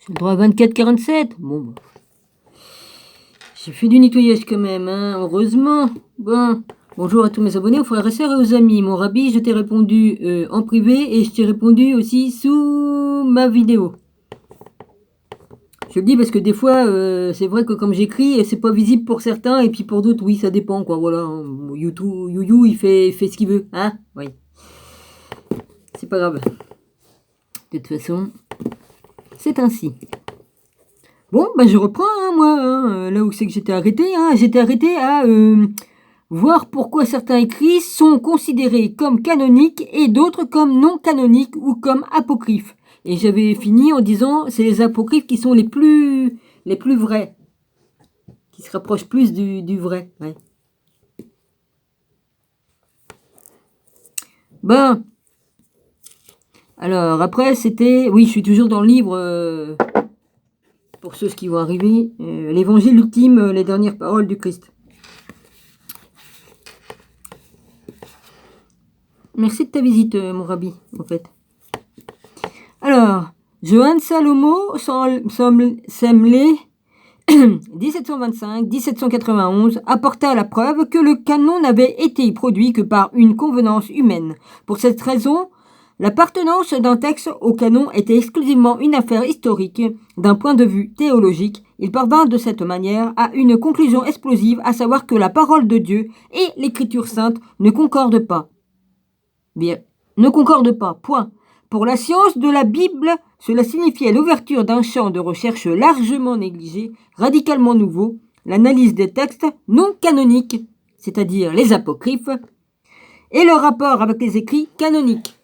J'ai le droit à 24,47. Bon. J'ai fait du nettoyage quand même, hein, heureusement. Bon. Bonjour à tous mes abonnés, aux frères et sœurs et aux amis. Mon rabbi, je t'ai répondu en privé et je t'ai répondu aussi sous ma vidéo. Je le dis parce que des fois, c'est vrai que comme j'écris, c'est pas visible pour certains et puis pour d'autres, oui, ça dépend, quoi. Voilà. YouTube, You, il fait ce qu'il veut, hein. Oui. C'est pas grave. De toute façon, c'est ainsi. Bon, bah je reprends, hein, moi, hein, là où c'est que j'étais arrêté. Hein. J'étais arrêté à voir pourquoi certains écrits sont considérés comme canoniques et d'autres comme non canoniques ou comme apocryphes. Et j'avais fini en disant c'est les apocryphes qui sont les plus vrais, qui se rapprochent plus du vrai. Ouais. Ben, alors après c'était, oui, je suis toujours dans le livre, pour ceux qui vont arriver, l'évangile ultime, les dernières paroles du Christ. Merci de ta visite, mon rabbi, en fait. Alors, Johann Salomo Semlé, 1725-1791, apporta la preuve que le canon n'avait été produit que par une convenance humaine. Pour cette raison, l'appartenance d'un texte au canon était exclusivement une affaire historique. D'un point de vue théologique, il parvint de cette manière à une conclusion explosive, à savoir que la parole de Dieu et l'écriture sainte ne concordent pas. Bien, ne concorde pas, point. Pour la science de la Bible, cela signifiait l'ouverture d'un champ de recherche largement négligé, radicalement nouveau, l'analyse des textes non canoniques, c'est-à-dire les apocryphes, et leur rapport avec les écrits canoniques.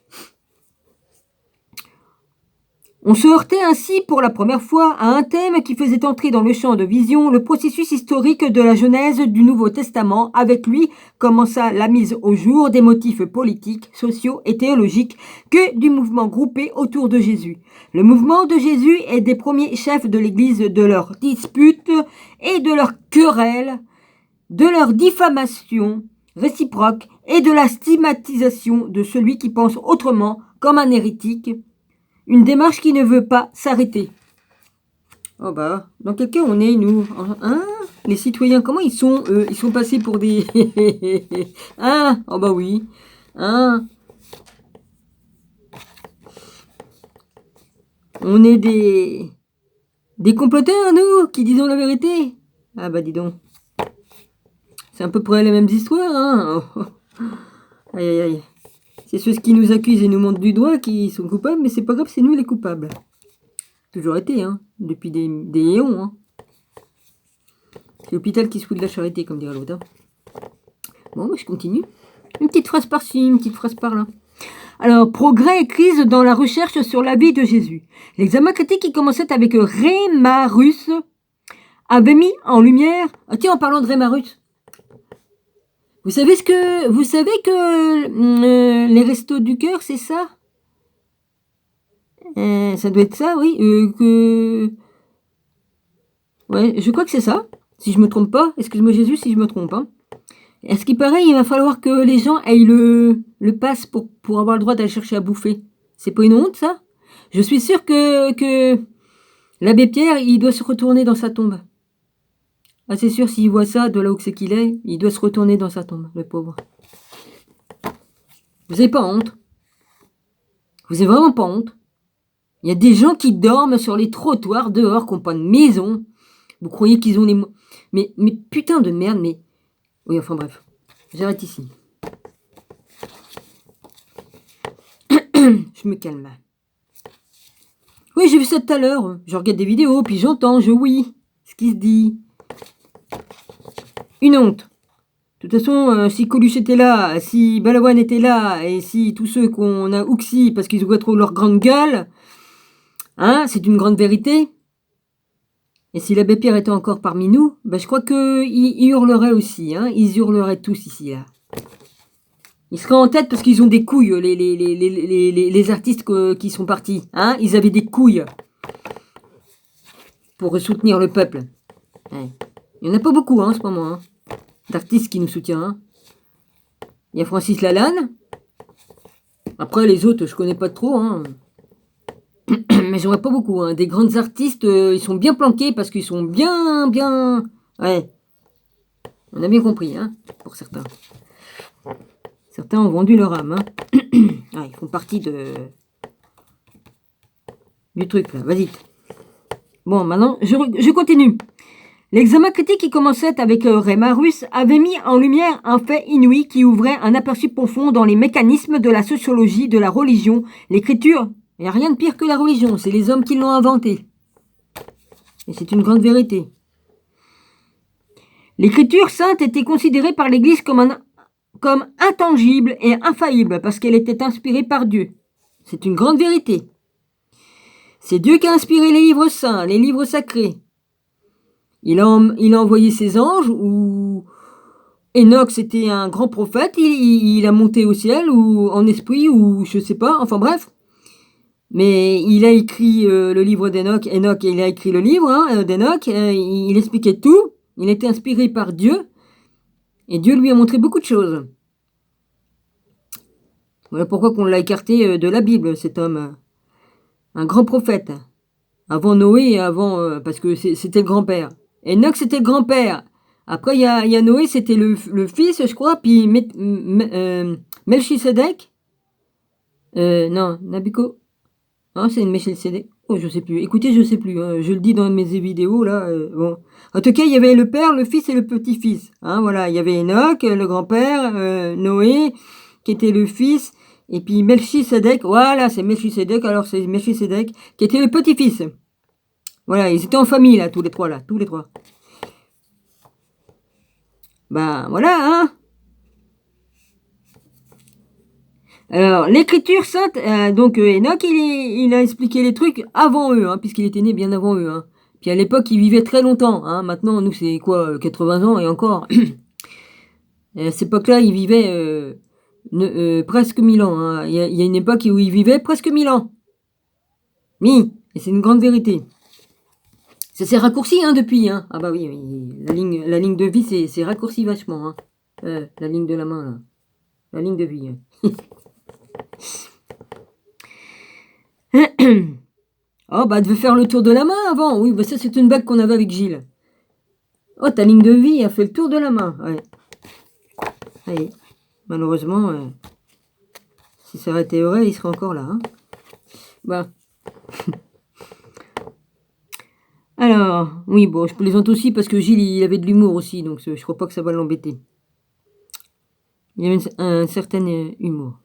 On se heurtait ainsi pour la première fois à un thème qui faisait entrer dans le champ de vision le processus historique de la Genèse du Nouveau Testament. Avec lui commença la mise au jour des motifs politiques, sociaux et théologiques que du mouvement groupé autour de Jésus. Le mouvement de Jésus est des premiers chefs de l'Église de leurs disputes et de leurs querelles, de leur diffamation réciproque et de la stigmatisation de celui qui pense autrement comme un hérétique. Une démarche qui ne veut pas s'arrêter. Oh bah, dans quel cas on est, nous? Hein? Les citoyens, comment ils sont, eux? Ils sont passés pour des... hein? Oh bah oui. Hein? On est des comploteurs, nous, qui disons la vérité. Ah bah dis donc. C'est à peu près les mêmes histoires, hein? Aïe aïe aïe. C'est ceux qui nous accusent et nous montrent du doigt qui sont coupables, mais c'est pas grave, c'est nous les coupables. Toujours été, hein, depuis des éons. Hein. C'est l'hôpital qui se fout de la charité, comme dirait l'autre. Hein. Bon, bah, je continue. Une petite phrase par-ci, une petite phrase par-là. Alors, progrès et crise dans la recherche sur la vie de Jésus. L'examen critique qui commençait avec Rémarus avait mis en lumière... Ah, tiens, en parlant de Rémarus, vous savez que les restos du cœur, c'est ça? Ça doit être ça, oui. Ouais, je crois que c'est ça. Si je me trompe pas. Excuse-moi Jésus si je me trompe. Hein. À ce qui paraît, il va falloir que les gens aient le pass pour avoir le droit d'aller chercher à bouffer. C'est pas une honte, ça? Je suis sûre que l'abbé Pierre, il doit se retourner dans sa tombe. Ah, c'est sûr, s'il voit ça, de là où c'est qu'il est, il doit se retourner dans sa tombe, le pauvre. Vous avez pas honte? Vous avez vraiment pas honte? Il y a des gens qui dorment sur les trottoirs dehors, qui n'ont pas de maison. Vous croyez qu'ils ont les... Mais putain de merde, mais... Oui, enfin bref. J'arrête ici. Je me calme. Oui, j'ai vu ça tout à l'heure. Je regarde des vidéos, puis j'entends, je oui. Ce qui se dit. Une honte. De toute façon, si Coluche était là, si Balavoine était là, et si tous ceux qu'on a ouxi parce qu'ils ouvrent trop leur grande gueule, hein, c'est une grande vérité. Et si l'abbé Pierre était encore parmi nous, ben je crois qu'ils hurleraient aussi. Hein, ils hurleraient tous ici, là. Ils seraient en tête parce qu'ils ont des couilles, les artistes qui sont partis. Hein, ils avaient des couilles pour soutenir le peuple. Ouais. Il n'y en a pas beaucoup hein, en ce moment, hein, d'artistes qui nous soutiennent. Hein. Il y a Francis Lalanne. Après, les autres, je connais pas trop. Hein. Mais j'en vois pas beaucoup. Hein. Des grandes artistes, ils sont bien planqués parce qu'ils sont bien... Ouais. On a bien compris, hein, pour certains. Certains ont vendu leur âme. Hein. Ah, ils font partie du truc, là. Vas-y. Bon, maintenant, je continue. L'examen critique qui commençait avec Rémarus avait mis en lumière un fait inouï qui ouvrait un aperçu profond dans les mécanismes de la sociologie, de la religion, l'écriture. Il n'y a rien de pire que la religion, c'est les hommes qui l'ont inventée. Et c'est une grande vérité. L'écriture sainte était considérée par l'Église comme intangible et infaillible parce qu'elle était inspirée par Dieu. C'est une grande vérité. C'est Dieu qui a inspiré les livres saints, les livres sacrés. Il a envoyé ses anges, ou Enoch c'était un grand prophète, il a monté au ciel, ou en esprit, ou je sais pas, enfin bref. Mais il a écrit le livre d'Enoch, il a écrit le livre d'Enoch, il expliquait tout, il était inspiré par Dieu, et Dieu lui a montré beaucoup de choses. Voilà pourquoi qu'on l'a écarté de la Bible, cet homme. Un grand prophète. Avant Noé et avant... parce que c'était le grand-père. Enoch, c'était le grand-père. Après, il y a Noé, c'était le fils, je crois. Puis Melchisedec. Non, Nabucco. Ah, c'est une Melchisedec. Oh, je sais plus. Écoutez, je sais plus. Hein. Je le dis dans mes vidéos, là. Bon. En tout cas, il y avait le père, le fils et le petit-fils. Hein, voilà. Il y avait Enoch, le grand-père, Noé, qui était le fils. Et puis Melchisedec, voilà, c'est Melchisedec, alors c'est Melchisedec, qui était le petit-fils. Voilà, ils étaient en famille, là, tous les trois. Ben, voilà, hein. Alors, l'écriture sainte, donc Enoch, il a expliqué les trucs avant eux, hein, puisqu'il était né bien avant eux. Hein. Puis à l'époque, il vivait très longtemps. Hein. Maintenant, nous, c'est quoi, 80 ans et encore. À cette époque-là, il vivait... presque 1000 ans. Hein. Il y a une époque où il vivait presque 1000 ans. Oui, et c'est une grande vérité. Ça s'est raccourci hein, depuis. Hein. Ah bah oui, la ligne de vie, c'est raccourci vachement. Hein. La ligne de la main, là. La ligne de vie. Oh, bah, elle devait faire le tour de la main avant. Oui, bah ça, c'est une bague qu'on avait avec Gilles. Oh, ta ligne de vie a fait le tour de la main. Ouais. Allez. Malheureusement, si ça aurait été vrai, il serait encore là. Hein. Bah. Alors, oui, bon, je plaisante aussi parce que Gilles, il avait de l'humour aussi, donc je crois pas que ça va l'embêter. Il y avait un certain humour.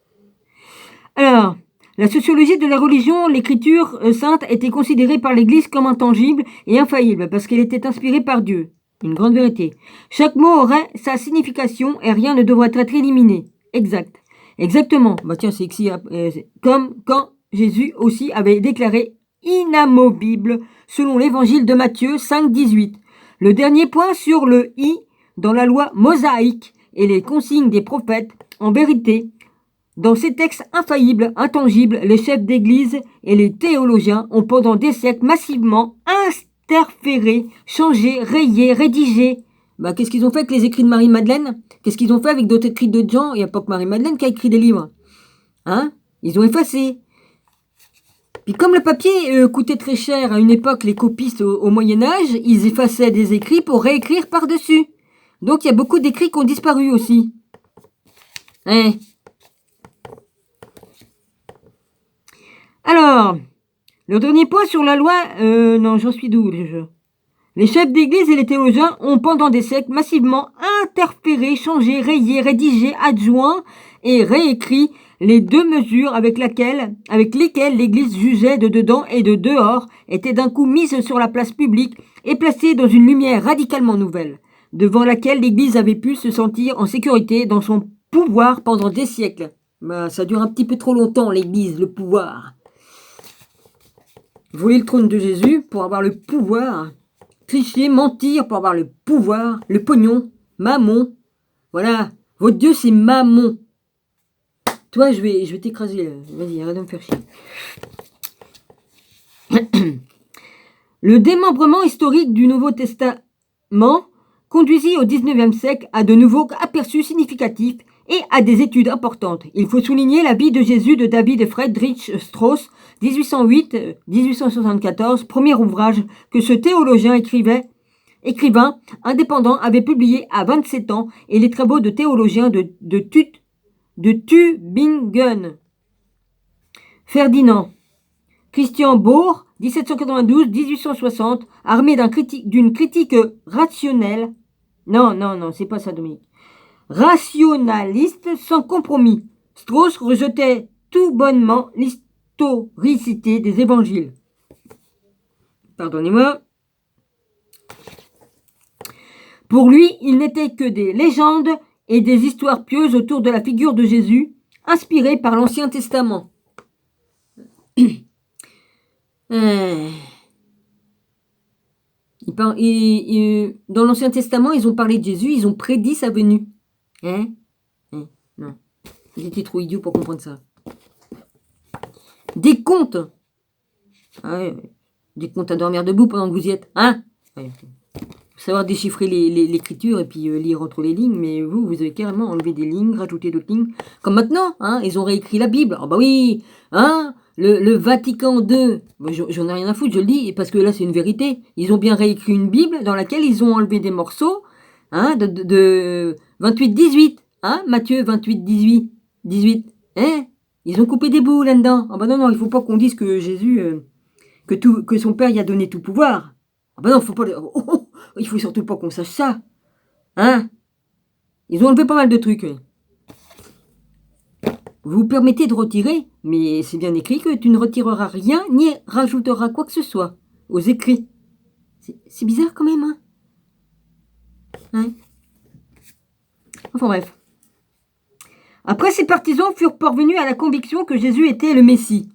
Alors, la sociologie de la religion, l'écriture sainte était considérée par l'Église comme intangible et infaillible parce qu'elle était inspirée par Dieu. Une grande vérité. Chaque mot aurait sa signification et rien ne devrait être éliminé. Exact. Exactement. Bah tiens, c'est comme quand Jésus aussi avait déclaré inamovible selon l'évangile de Matthieu 5,18. Le dernier point sur le i dans la loi mosaïque et les consignes des prophètes. En vérité, dans ces textes infaillibles, intangibles, les chefs d'église et les théologiens ont pendant des siècles massivement interféré, changé, rayé, rédigé. Bah, qu'est-ce qu'ils ont fait avec les écrits de Marie-Madeleine? Qu'est-ce qu'ils ont fait avec d'autres écrits de gens? Il n'y a pas que Marie-Madeleine qui a écrit des livres. Hein? Ils ont effacé. Puis comme le papier coûtait très cher à une époque, les copistes au Moyen-Âge, ils effaçaient des écrits pour réécrire par-dessus. Donc il y a beaucoup d'écrits qui ont disparu aussi. Hein? Alors, le dernier point sur la loi... non, j'en suis d'où déjà? Les chefs d'église et les théologiens ont pendant des siècles massivement interféré, changé, rayé, rédigé, adjoint et réécrit les deux mesures avec lesquelles l'église jugeait de dedans et de dehors étaient d'un coup mises sur la place publique et placées dans une lumière radicalement nouvelle, devant laquelle l'église avait pu se sentir en sécurité dans son pouvoir pendant des siècles. Bah, ça dure un petit peu trop longtemps, l'église, le pouvoir. Voler le trône de Jésus pour avoir le pouvoir. Tricher, mentir pour avoir le pouvoir, le pognon, mammon. Voilà, votre Dieu c'est mammon. Toi, je vais t'écraser. Vas-y, arrête de me faire chier. Le démembrement historique du Nouveau Testament conduisit au XIXe siècle à de nouveaux aperçus significatifs et à des études importantes. Il faut souligner la vie de Jésus de David Friedrich Strauss, 1808-1874, premier ouvrage que ce théologien écrivain indépendant avait publié à 27 ans, et les travaux de théologiens de Tübingen. Ferdinand Christian Bohr, 1792-1860, armé d'une critique rationnelle. Non, c'est pas ça, Dominique. Rationaliste sans compromis. Strauss rejetait tout bonnement l'historicité des évangiles. Pardonnez-moi. Pour lui, il n'était que des légendes et des histoires pieuses autour de la figure de Jésus, inspirées par l'Ancien Testament. Dans l'Ancien Testament, ils ont parlé de Jésus, ils ont prédit sa venue. Non. Ils étaient trop idiots pour comprendre ça. Des contes. Des contes à dormir debout pendant que vous y êtes. Savoir déchiffrer l'écriture et puis lire entre les lignes, mais vous avez carrément enlevé des lignes, rajouté d'autres lignes. Comme maintenant, ils ont réécrit la Bible. Ah bah oui, le Vatican II, j'en ai rien à foutre, je le dis, parce que là c'est une vérité. Ils ont bien réécrit une Bible dans laquelle ils ont enlevé des morceaux de 28-18. Matthieu 28-18. Ils ont coupé des bouts là-dedans. Ah bah non, il faut pas qu'on dise que Jésus, que son Père y a donné tout pouvoir. Ah bah non, faut pas... il faut surtout pas qu'on sache ça. Ils ont enlevé pas mal de trucs. Vous vous permettez de retirer, mais c'est bien écrit que tu ne retireras rien ni rajouteras quoi que ce soit aux écrits. C'est bizarre quand même, Enfin bref. Après, ses partisans furent parvenus à la conviction que Jésus était le Messie.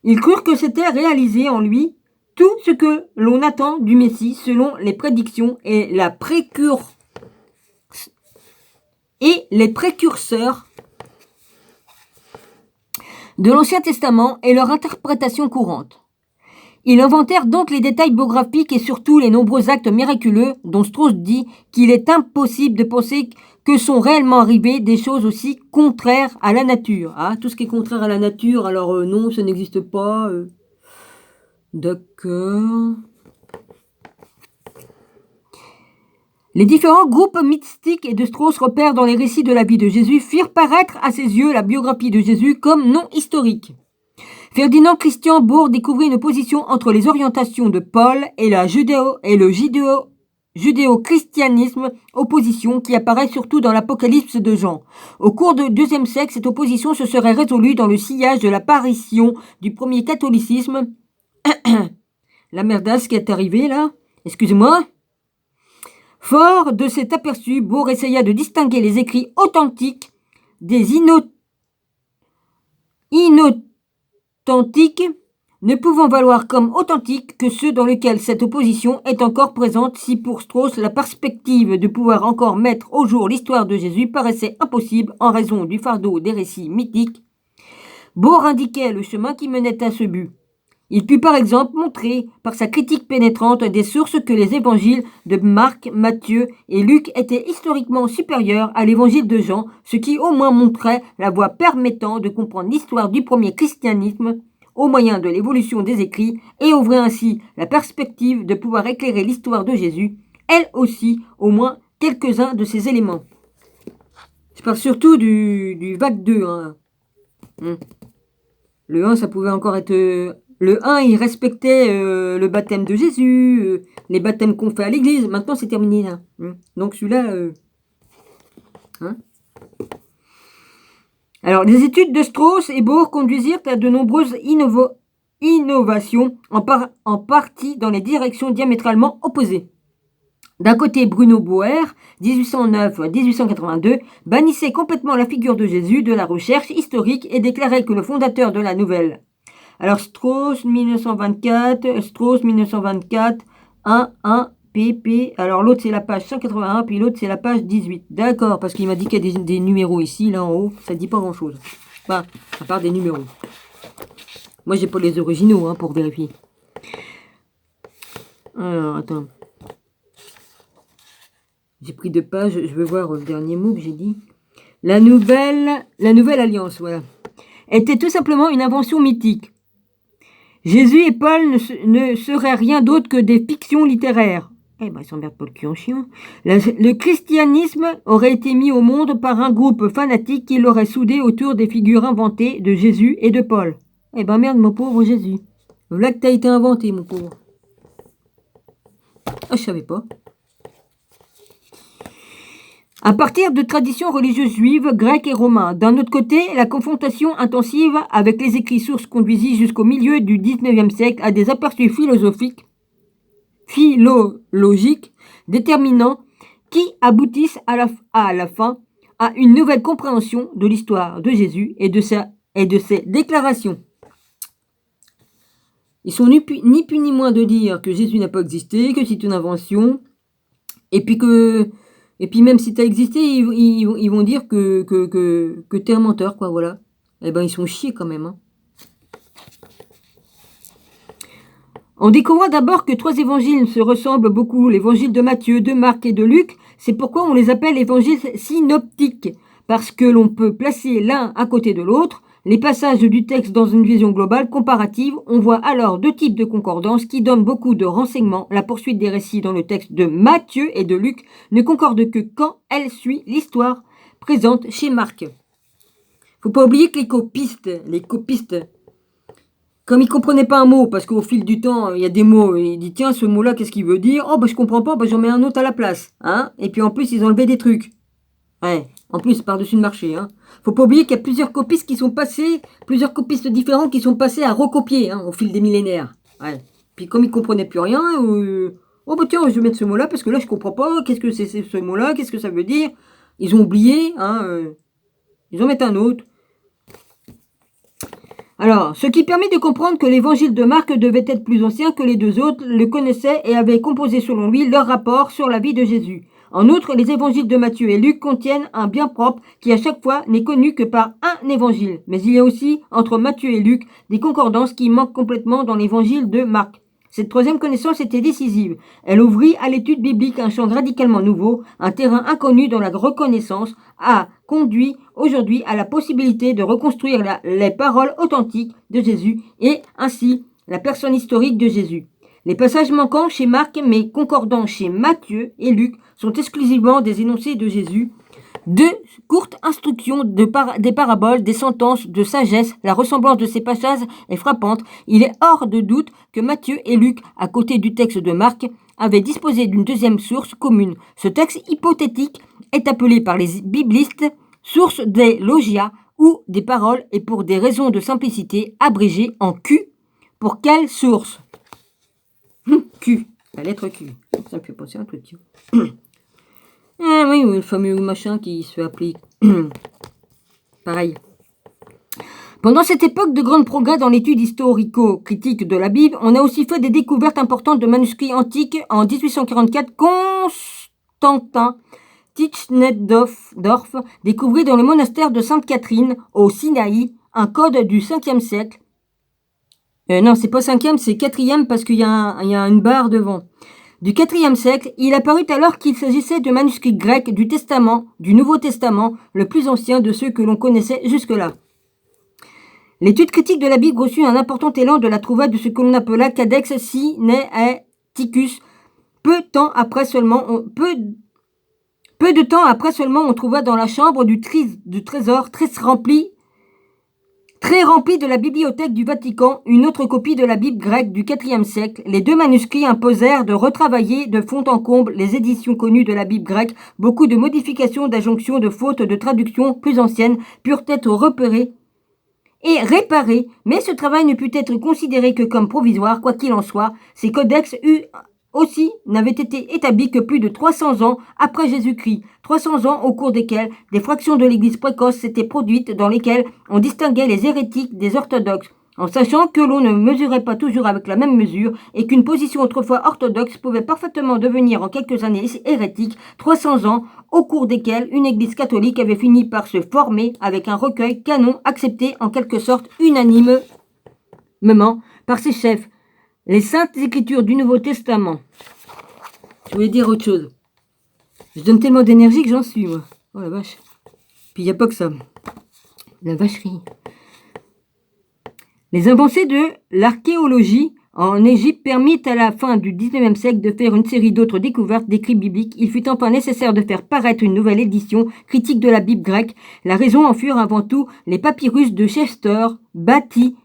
Ils crurent que c'était réalisé en lui tout ce que l'on attend du Messie selon les prédictions et les précurseurs de l'Ancien Testament et leur interprétation courante. Ils inventèrent donc les détails biographiques et surtout les nombreux actes miraculeux dont Strauss dit qu'il est impossible de penser que sont réellement arrivées des choses aussi contraires à la nature. Tout ce qui est contraire à la nature, alors non, ça n'existe pas. D'accord. Les différents groupes mystiques et de Strauss repèrent dans les récits de la vie de Jésus firent paraître à ses yeux la biographie de Jésus comme non historique. Ferdinand Christian Bohr découvrit une opposition entre les orientations de Paul et le judéo-christianisme, opposition qui apparaît surtout dans l'Apocalypse de Jean. Au cours du IIe siècle, cette opposition se serait résolue dans le sillage de l'apparition du premier catholicisme. La merdasse qui est arrivée là, excusez-moi. Fort de cet aperçu, Bohr essaya de distinguer les écrits authentiques des inauthentiques, ne pouvant valoir comme authentiques que ceux dans lesquels cette opposition est encore présente. Si pour Strauss, la perspective de pouvoir encore mettre au jour l'histoire de Jésus paraissait impossible en raison du fardeau des récits mythiques, Bohr indiquait le chemin qui menait à ce but. Il put par exemple montrer par sa critique pénétrante des sources que les évangiles de Marc, Matthieu et Luc étaient historiquement supérieurs à l'évangile de Jean, ce qui au moins montrait la voie permettant de comprendre l'histoire du premier christianisme au moyen de l'évolution des écrits et ouvrait ainsi la perspective de pouvoir éclairer l'histoire de Jésus, elle aussi au moins quelques-uns de ces éléments. Je parle surtout du vague 2. Le 1, ça pouvait encore être... Le 1, il respectait le baptême de Jésus, les baptêmes qu'on fait à l'église. Maintenant, c'est terminé là. Donc celui-là... Alors, les études de Strauss et Bohr conduisirent à de nombreuses innovations, en partie dans les directions diamétralement opposées. D'un côté, Bruno Boer, 1809-1882, bannissait complètement la figure de Jésus de la recherche historique et déclarait que le fondateur de la nouvelle... Alors, Strauss, 1924, 1, PP. Alors, l'autre, c'est la page 181, puis l'autre, c'est la page 18. D'accord, parce qu'il m'a dit qu'il y a des numéros ici, là en haut. Ça ne dit pas grand-chose. Enfin, à part des numéros. Moi, j'ai pas les originaux, pour vérifier. Alors, attends. J'ai pris 2 pages. Je veux voir le dernier mot que j'ai dit. La nouvelle alliance, voilà, était tout simplement une invention mythique. Jésus et Paul ne seraient rien d'autre que des fictions littéraires. Eh ben, ils s'emmerdent pas le cul en chiant. Le christianisme aurait été mis au monde par un groupe fanatique qui l'aurait soudé autour des figures inventées de Jésus et de Paul. Eh ben merde, mon pauvre Jésus. Voilà que t'as été inventé, mon pauvre. Ah, je savais pas. À partir de traditions religieuses juives, grecques et romaines. D'un autre côté, la confrontation intensive avec les écrits sources conduisit jusqu'au milieu du XIXe siècle à des aperçus philologiques déterminants qui aboutissent à la fin à une nouvelle compréhension de l'histoire de Jésus et de ses déclarations. Ils sont ni plus ni moins de dire que Jésus n'a pas existé, que c'est une invention, et puis même si tu as existé, ils vont dire que t'es un menteur, quoi, voilà. Eh ben, ils sont chiés quand même, hein. On découvre d'abord que 3 évangiles se ressemblent beaucoup, l'évangile de Matthieu, de Marc et de Luc. C'est pourquoi on les appelle évangiles synoptiques, parce que l'on peut placer l'un à côté de l'autre les passages du texte dans une vision globale comparative. On voit alors 2 types de concordance qui donnent beaucoup de renseignements. La poursuite des récits dans le texte de Matthieu et de Luc ne concorde que quand elle suit l'histoire présente chez Marc. Faut pas oublier que les copistes, comme ils comprenaient pas un mot, parce qu'au fil du temps, il y a des mots, il dit tiens, ce mot-là, qu'est-ce qu'il veut dire? Oh, bah je comprends pas, bah j'en mets un autre à la place. Hein, et puis en plus, ils ont enlevé des trucs. Ouais, en plus, par-dessus le marché. Hein. Faut pas oublier qu'il y a plusieurs copistes différents qui sont passés à recopier, hein, au fil des millénaires. Ouais. Puis comme ils comprenaient plus rien, oh bah tiens, je vais mettre ce mot-là, parce que là, je comprends pas, qu'est-ce que c'est ce mot-là, qu'est-ce que ça veut dire? Ils ont oublié, hein, ils en mettent un autre. Alors, ce qui permet de comprendre que l'évangile de Marc devait être plus ancien que les 2 autres, le connaissaient et avaient composé selon lui leur rapport sur la vie de Jésus. En outre, les évangiles de Matthieu et Luc contiennent un bien propre qui à chaque fois n'est connu que par un évangile. Mais il y a aussi, entre Matthieu et Luc, des concordances qui manquent complètement dans l'évangile de Marc. Cette 3e connaissance était décisive. Elle ouvrit à l'étude biblique un champ radicalement nouveau, un terrain inconnu dont la reconnaissance a conduit aujourd'hui à la possibilité de reconstruire les paroles authentiques de Jésus et ainsi la personne historique de Jésus. Les passages manquants chez Marc mais concordants chez Matthieu et Luc sont exclusivement des énoncés de Jésus, de courtes instructions, des paraboles, des sentences de sagesse. La ressemblance de ces passages est frappante. Il est hors de doute que Matthieu et Luc, à côté du texte de Marc, avaient disposé d'une 2e source commune. Ce texte hypothétique est appelé par les biblistes source des logia ou des paroles et pour des raisons de simplicité abrégé en Q. Pour quelle source? Q, la lettre Q. Ça me fait penser à un truc. Ah oui, le fameux machin qui se fait appeler pareil. Pendant cette époque de grand progrès dans l'étude historico-critique de la Bible, on a aussi fait des découvertes importantes de manuscrits antiques. En 1844, Constantin Tichnedorf découvrit dans le monastère de Sainte-Catherine, au Sinaï, un code du 5e siècle. Non, c'est pas 5e, c'est 4e parce qu'il y a une barre devant. Du 4e siècle, il apparut alors qu'il s'agissait de manuscrits grecs du Testament, du Nouveau Testament, le plus ancien de ceux que l'on connaissait jusque-là. L'étude critique de la Bible reçut un important élan de la trouvaille de ce que l'on appela Codex Sinaiticus. Peu de temps après seulement, on trouva dans la chambre du trésor très rempli de la bibliothèque du Vatican, une autre copie de la Bible grecque du IVe siècle. Les 2 manuscrits imposèrent de retravailler de fond en comble les éditions connues de la Bible grecque. Beaucoup de modifications, d'injonctions, de fautes, de traductions plus anciennes purent être repérées et réparées, mais ce travail ne put être considéré que comme provisoire. Quoi qu'il en soit, ces codex aussi n'avaient été établis que plus de 300 ans après Jésus-Christ. 300 ans au cours desquels des fractions de l'Église précoce s'étaient produites dans lesquelles on distinguait les hérétiques des orthodoxes, en sachant que l'on ne mesurait pas toujours avec la même mesure et qu'une position autrefois orthodoxe pouvait parfaitement devenir en quelques années hérétique. 300 ans au cours desquels une Église catholique avait fini par se former avec un recueil canon accepté en quelque sorte unanimement par ses chefs. Les saintes écritures du Nouveau Testament. Je voulais dire autre chose. Je donne tellement d'énergie que j'en suis, moi. Oh la vache. Puis il n'y a pas que ça. La vacherie. Les avancées de l'archéologie en Égypte permirent à la fin du XIXe siècle de faire une série d'autres découvertes d'écrits bibliques. Il fut enfin nécessaire de faire paraître une nouvelle édition critique de la Bible grecque. La raison en furent avant tout les papyrus de Chester, Beatty,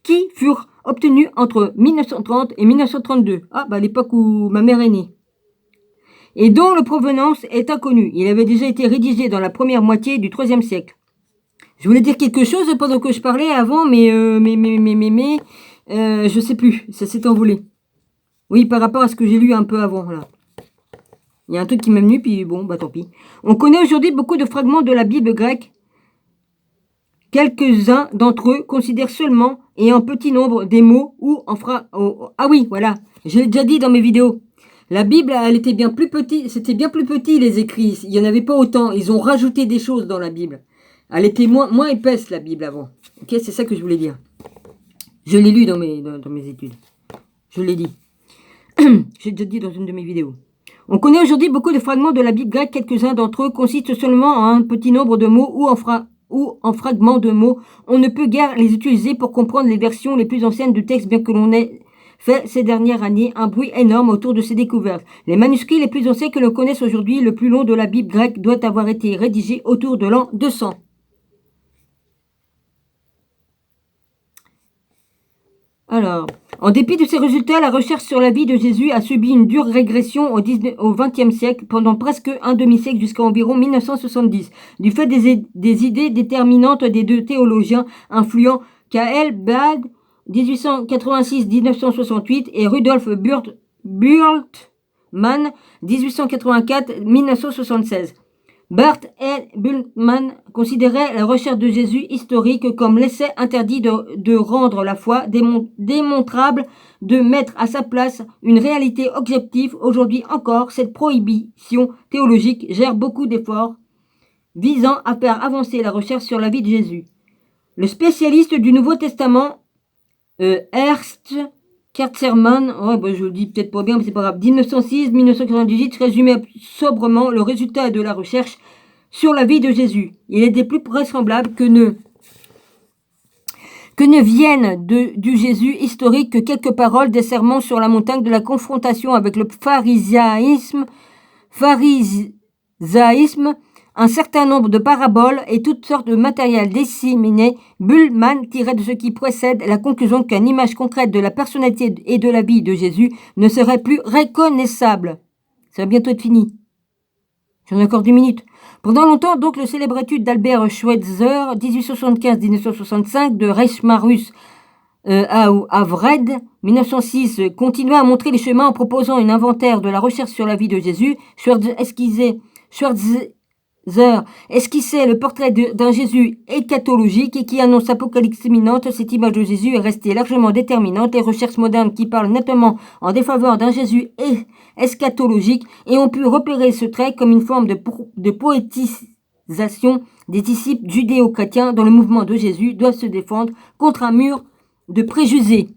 qui furent obtenus entre 1930 et 1932, à l'époque où ma mère est née, et dont la provenance est inconnue. Il avait déjà été rédigé dans la première moitié du IIIe siècle. Je voulais dire quelque chose pendant que je parlais avant, mais je sais plus, ça s'est envolé. Oui, par rapport à ce que j'ai lu un peu avant, là. Il y a un truc qui m'est venu, puis bon, tant pis. On connaît aujourd'hui beaucoup de fragments de la Bible grecque. Quelques-uns d'entre eux considèrent seulement et en petit nombre des mots ou en ah oui, voilà, je l'ai déjà dit dans mes vidéos. La Bible, elle était bien plus petite, c'était bien plus petit les écrits, il n'y en avait pas autant, ils ont rajouté des choses dans la Bible. Elle était moins épaisse la Bible avant. Ok, c'est ça que je voulais dire. Je l'ai lu dans mes études. Je l'ai dit. J'ai déjà dit dans une de mes vidéos. On connaît aujourd'hui beaucoup de fragments de la Bible grecque, quelques-uns d'entre eux consistent seulement en un petit nombre de mots ou en fragments de mots. On ne peut guère les utiliser pour comprendre les versions les plus anciennes du texte, bien que l'on ait fait ces dernières années un bruit énorme autour de ces découvertes. Les manuscrits les plus anciens que l'on connaisse aujourd'hui, le plus long de la Bible grecque, doit avoir été rédigé autour de l'an 200. Alors, en dépit de ces résultats, la recherche sur la vie de Jésus a subi une dure régression au XXe siècle, pendant presque un demi-siècle jusqu'à environ 1970, du fait des idées déterminantes des deux théologiens influents K.L. Bad, 1886-1968, et Rudolf Bultmann, 1884-1976. Bart et Bultmann considéraient la recherche de Jésus historique comme l'essai interdit de rendre la foi démontrable, de mettre à sa place une réalité objective. Aujourd'hui encore, cette prohibition théologique gère beaucoup d'efforts visant à faire avancer la recherche sur la vie de Jésus. Le spécialiste du Nouveau Testament, Ernst Kertzerman, je le dis peut-être pas bien, mais c'est pas grave, 1906-1998, résumait sobrement le résultat de la recherche sur la vie de Jésus. Il est des plus vraisemblables que ne viennent du Jésus historique que quelques paroles des sermons sur la montagne, de la confrontation avec le pharisaïsme, un certain nombre de paraboles et toutes sortes de matériel disséminé. Bultmann tirait de ce qui précède la conclusion qu'une image concrète de la personnalité et de la vie de Jésus ne serait plus reconnaissable. Ça va bientôt être fini. J'en ai encore 10 minutes. Pendant longtemps, donc, le célèbre étude d'Albert Schweitzer, 1875-1965, de Reichsmarus à Vred, 1906, continua à montrer les chemins en proposant un inventaire de la recherche sur la vie de Jésus. Schweitzer esquissait le portrait d'un Jésus eschatologique et qui annonce l'apocalypse imminente. Cette image de Jésus est restée largement déterminante. Les recherches modernes qui parlent nettement en défaveur d'un Jésus eschatologique et ont pu repérer ce trait comme une forme de poétisation des disciples judéo-chrétiens dans le mouvement de Jésus doivent se défendre contre un mur de préjugés.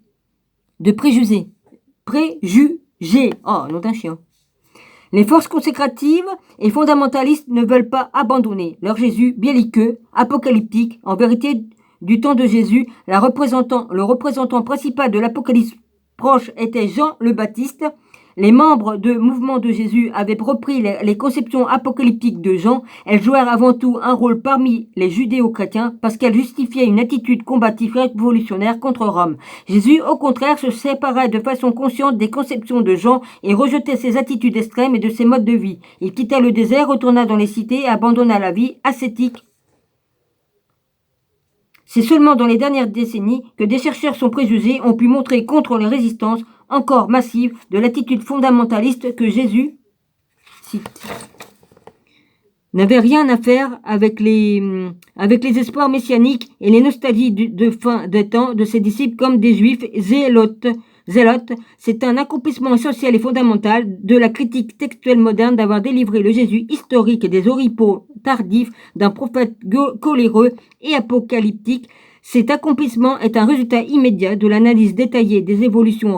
Oh, nom d'un chien. Les forces consécratives et fondamentalistes ne veulent pas abandonner leur Jésus belliqueux, apocalyptique. En vérité, du temps de Jésus, le représentant principal de l'Apocalypse proche était Jean le Baptiste. Les membres du mouvement de Jésus avaient repris les conceptions apocalyptiques de Jean. Elles jouèrent avant tout un rôle parmi les judéo-chrétiens parce qu'elles justifiaient une attitude combative révolutionnaire contre Rome. Jésus, au contraire, se séparait de façon consciente des conceptions de Jean et rejetait ses attitudes extrêmes et de ses modes de vie. Il quitta le désert, retourna dans les cités et abandonna la vie ascétique. C'est seulement dans les dernières décennies que des chercheurs sans préjugés ont pu montrer contre les résistances encore massives de l'attitude fondamentaliste que Jésus n'avait rien à faire avec les espoirs messianiques et les nostalgies de fin des temps de ses disciples comme des juifs zélotes. C'est un accomplissement essentiel et fondamental de la critique textuelle moderne d'avoir délivré le Jésus historique des oripeaux tardifs d'un prophète coléreux et apocalyptique. Cet accomplissement est un résultat immédiat de l'analyse détaillée des évolutions